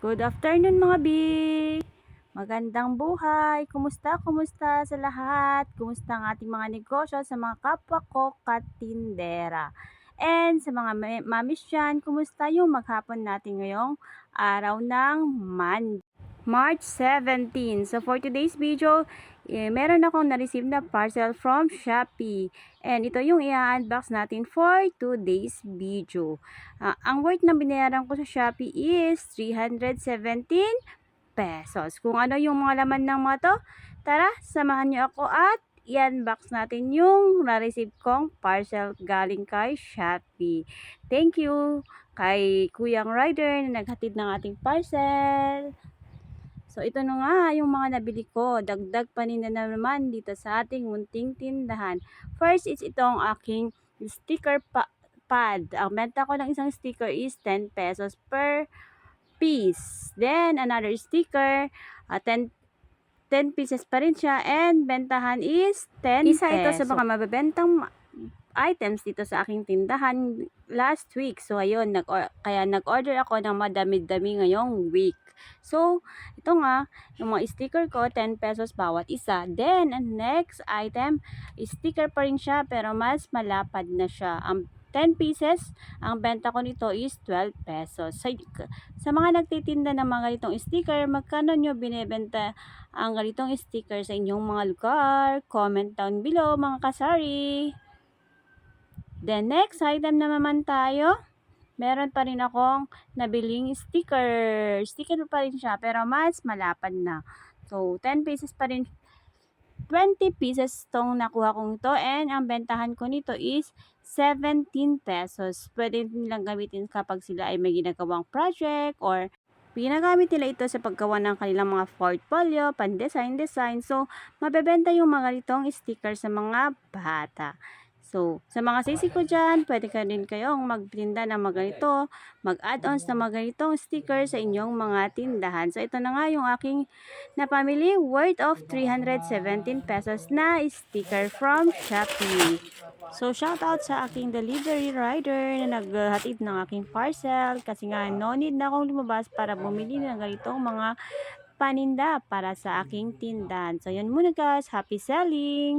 Good afternoon mga bi! Magandang buhay! Kumusta sa lahat? Kumusta ang ating mga negosyo sa mga kapwa ko katindera? And sa mga mamis dyan, kumusta yung maghapon natin ngayong araw ng Monday? March 17. So for today's video, meron akong na-receive na parcel from Shopee. And ito yung i-unbox natin for today's video. Ang worth na binayaran ko sa Shopee is 317 pesos. Kung ano yung mga laman ng mga to, tara, samahan niyo ako at i-unbox natin yung na-receive kong parcel galing kay Shopee. Thank you kay Kuyang Rider na naghatid ng ating parcel. So, ito na nga yung mga nabili ko. Dagdag paninda na naman dito sa ating munting tindahan. First is itong aking sticker pad. Ang benta ko ng isang sticker is 10 pesos per piece. Then, another sticker, 10 pieces pa rin siya. And, bentahan is 10 Isa ito sa pesos. mga mabebentang items dito sa aking tindahan last week. So, ayun, kaya nag-order ako ng madami-dami ngayong week. So, ito nga, yung mga sticker ko, 10 pesos bawat isa. Then, ang next item, sticker pa rin siya, pero mas malapad na siya. Ang 10 pieces, ang benta ko nito is 12 pesos. Sa mga nagtitinda ng mga ganitong sticker, magkano nyo binebenta ang ganitong sticker sa inyong mga lugar? Comment down below, mga kasari. The next item naman tayo, meron pa rin akong nabiling sticker. Sticker pa rin siya, pero mas malapad na. So, 10 pieces pa rin. 20 pieces tong nakuha kong ito, and ang bentahan ko nito is 17 pesos. Pwede nilang gamitin kapag sila ay may ginagawang project or ginagamit nila ito sa paggawa ng kanilang mga portfolio, pan-design. So, mabebenta yung mga ganitong sticker sa mga bata. So, sa mga sisi ko dyan, pwede ka din kayong magtinda ng mga ganito, mag-add-ons na mga ganitong sticker sa inyong mga tindahan. So, ito na nga yung aking napamili, worth of 317 pesos na sticker from Shopee. So, shout out sa aking delivery rider na naghatid ng aking parcel kasi nga no need na akong lumabas para bumili ng ganitong mga paninda para sa aking tindahan. So, yun muna guys. Happy selling!